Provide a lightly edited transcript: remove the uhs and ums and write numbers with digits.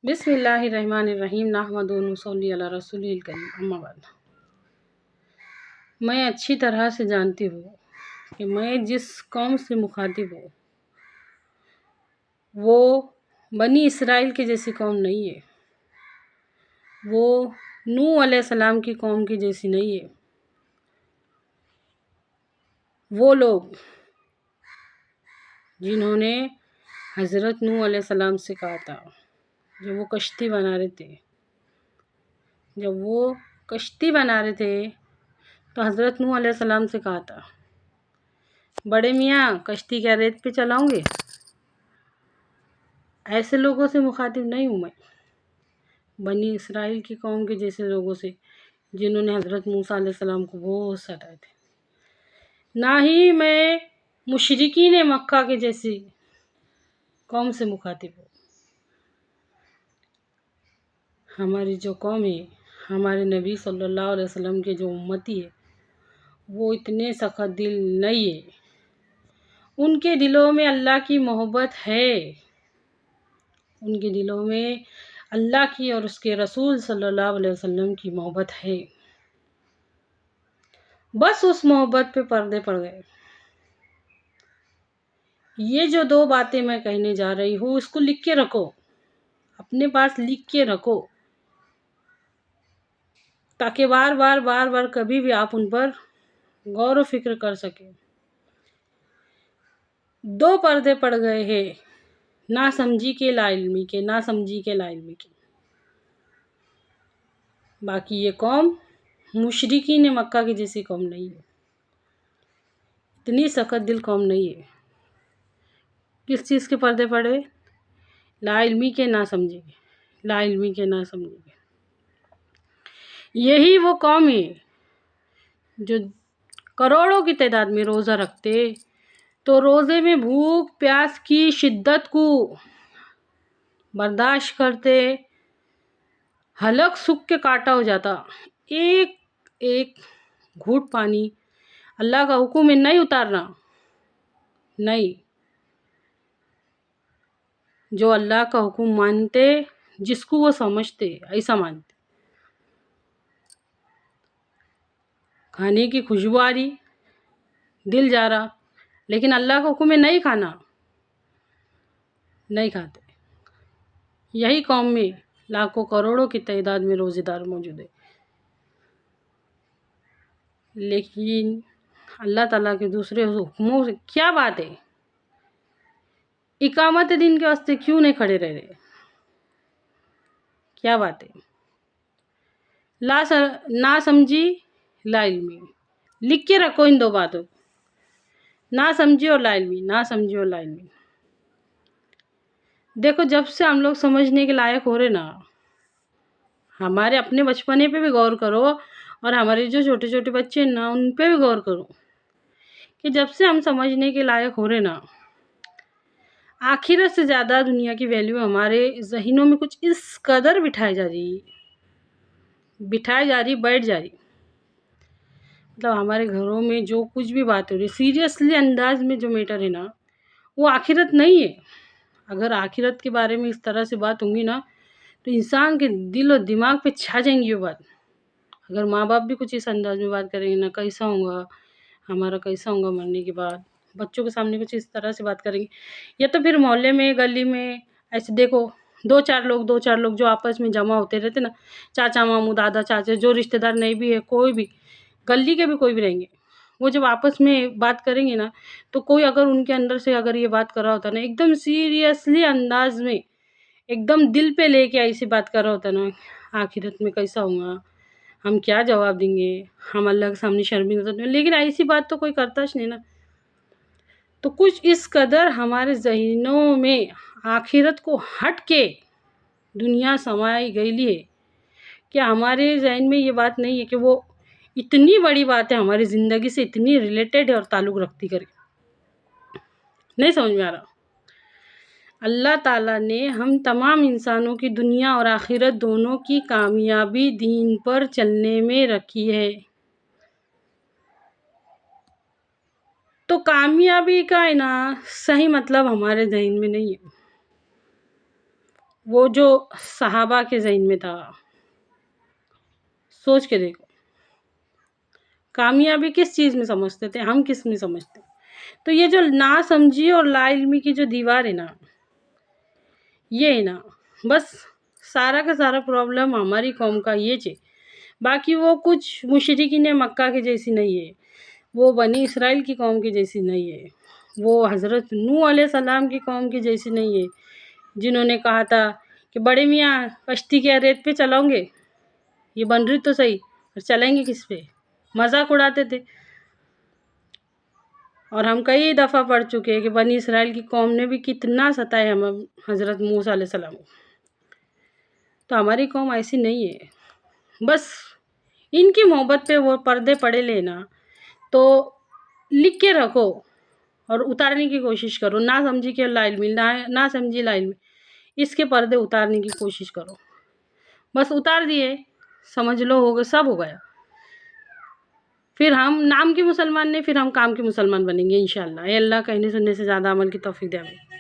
بسم اللہ الرحمن الرحیم نحمدہ و نصلی علی رسولہ الکریم اما بعد۔ میں اچھی طرح سے جانتی ہوں کہ میں جس قوم سے مخاطب ہوں وہ بنی اسرائیل کے جیسی قوم نہیں ہے، وہ نوح علیہ السلام کی قوم کی جیسی نہیں ہے۔ وہ لوگ جنہوں نے حضرت نوح علیہ السلام سے کہا تھا، جب وہ کشتی بنا رہے تھے تو حضرت نوح علیہ السلام سے کہا تھا، بڑے میاں کشتی کیا ریت پہ چلاؤں گے؟ ایسے لوگوں سے مخاطب نہیں ہوں میں، بنی اسرائیل کی قوم کے جیسے لوگوں سے جنہوں نے حضرت موسیٰ علیہ السلام کو بہت ستائے تھے، نہ ہی میں مشرکین مکہ کے جیسی قوم سے مخاطب ہوں۔ ہماری جو قوم ہے، ہمارے نبی صلی اللہ علیہ وسلم کے جو امتی ہے، وہ اتنے سخت دل نہیں ہے۔ ان کے دلوں میں اللہ کی محبت ہے، ان کے دلوں میں اللہ کی اور اس کے رسول صلی اللہ علیہ وسلم کی محبت ہے، بس اس محبت پہ پردے پڑ گئے۔ یہ جو دو باتیں میں کہنے جا رہی ہوں، اس کو لکھ کے رکھو، اپنے پاس لکھ کے رکھو، تاکہ بار بار کبھی بھی آپ ان پر غور و فکر کر سکیں۔ دو پردے پڑ گئے ہیں، نا سمجھی کے لا علمی کے، نا سمجھی کے لا علمی کے۔ باقی یہ قوم مشرکین مکہ کی جیسی قوم نہیں ہے، اتنی سخت دل قوم نہیں ہے۔ کس چیز کے پردے پڑے؟ لا علمی کے، نا سمجھی کے، لا علمی کے، نا سمجھی کے۔ یہی وہ قوم ہے جو کروڑوں کی تعداد میں روزہ رکھتے تو روزے میں بھوک پیاس کی شدت کو برداشت کرتے، حلق سوکھ کے کانٹا ہو جاتا، ایک ایک گھونٹ پانی اللہ کا حکم ہے نہیں اتارنا، نہیں، جو اللہ کا حکم مانتے، جس کو وہ سمجھتے ایسا مانتے۔ کھانے کی خوشبو آ رہی، دل جا رہا، لیکن اللہ کا حکم ہے نہیں کھانا، نہیں کھاتے۔ یہی قوم میں لاکھوں کروڑوں کی تعداد میں روزے دار موجود ہے، لیکن اللہ تعالیٰ کے دوسرے حکموں سے کیا بات ہے؟ اقامت دین کے واسطے کیوں نہیں کھڑے رہ رہے؟ کیا بات ہے؟ نا سمجھی لا علمی، لکھ کے رکھو ان دو باتوں، نا سمجھی اور لا علمی، نا سمجھی اور لا علمی۔ دیکھو، جب سے ہم لوگ سمجھنے کے لائق ہو رہے نا، ہمارے اپنے بچپنے پہ بھی غور کرو اور ہمارے جو چھوٹے چھوٹے بچے ہیں نا، ان پہ بھی غور کرو کہ جب سے ہم سمجھنے کے لائق ہو رہے نا، آخرت سے زیادہ دنیا کی ویلیو ہمارے ذہنوں میں کچھ اس قدر بٹھائی جا رہی، بیٹھ جا رہی، مطلب ہمارے گھروں میں جو کچھ بھی بات ہو رہی، سیریسلی انداز میں جو میٹر ہے نا، وہ آخرت نہیں ہے۔ اگر آخرت کے بارے میں اس طرح سے بات ہوں گی نا، تو انسان کے دل و دماغ پہ چھا جائیں گی یہ بات۔ اگر ماں باپ بھی کچھ اس انداز میں بات کریں گے نا، کیسا ہوگا ہمارا، کیسا ہوگا مرنے کے بعد، بچوں کے سامنے کچھ اس طرح سے بات کریں گے، یا تو پھر محلے میں، گلی میں ایسے دیکھو، دو چار لوگ جو آپس میں جمع ہوتے رہتے نا، چاچا ماموں دادا چاچا، جو رشتہ دار نہیں بھی ہے، کوئی بھی گلی کے بھی کوئی بھی رہیں گے، وہ جب آپس میں بات کریں گے نا، تو کوئی اگر ان کے اندر سے اگر یہ بات کر رہا ہوتا نا، ایک دم سیریسلی انداز میں، ایک دم دل پہ لے کے ایسی بات کر رہا ہوتا نا، آخرت میں کیسا ہوگا، ہم کیا جواب دیں گے، ہم اللہ کے سامنے شرمندہ تو نہیں، لیکن ایسی بات تو کوئی کرتا ہی نہیں نا۔ تو کچھ اس قدر ہمارے ذہنوں میں آخرت کو ہٹ کے دنیا سمائی گئی ہے کہ ہمارے ذہن میں یہ بات نہیں ہے کہ وہ اتنی بڑی بات ہے، ہماری زندگی سے اتنی ریلیٹڈ ہے اور تعلق رکھتی کر کے، نہیں سمجھ میں آ رہا۔ اللہ تعالیٰ نے ہم تمام انسانوں کی دنیا اور آخرت دونوں کی کامیابی دین پر چلنے میں رکھی ہے۔ تو کامیابی کا ہے نا صحیح مطلب ہمارے ذہن میں نہیں ہے، وہ جو صحابہ کے ذہن میں تھا، سوچ کے دیکھو، کامیابی کس چیز میں سمجھتے تھے، ہم کس میں سمجھتے ہیں؟ تو یہ جو نا سمجھی اور لا علمی کی جو دیوار ہے نا، یہ ہے نا، بس سارا کا سارا پرابلم ہماری قوم کا یہ چے، باقی وہ کچھ مشرکین مکہ کے جیسی نہیں ہے، وہ بنی اسرائیل کی قوم کی جیسی نہیں ہے، وہ حضرت نوح علیہ السلام کی قوم کی جیسی نہیں ہے، جنہوں نے کہا تھا کہ بڑے میاں کشتی کیا ریت پہ چلاؤں گے، یہ بن رہی تو صحیح، اور چلیں گے کس پہ، مذاق اڑاتے تھے۔ اور ہم کئی دفعہ پڑھ چکے ہیں کہ بنی اسرائیل کی قوم نے بھی کتنا ستائے ہم حضرت موسیٰ علیہ السلام کو۔ تو ہماری قوم ایسی نہیں ہے، بس ان کی محبت پہ وہ پردے پڑے لینا، تو لکھ کے رکھو اور اتارنے کی کوشش کرو، نہ سمجھی کہ لا علمی، نہ سمجھی لا علمی، اس کے پردے اتارنے کی کوشش کرو، بس اتار دیے، سمجھ لو ہو گیا، سب ہو گیا، پھر ہم نام کے مسلمان نہیں، پھر ہم کام کے مسلمان بنیں گے انشاءاللہ۔ اے اللہ کہنے سننے سے زیادہ عمل کی توفیق دے ہمیں۔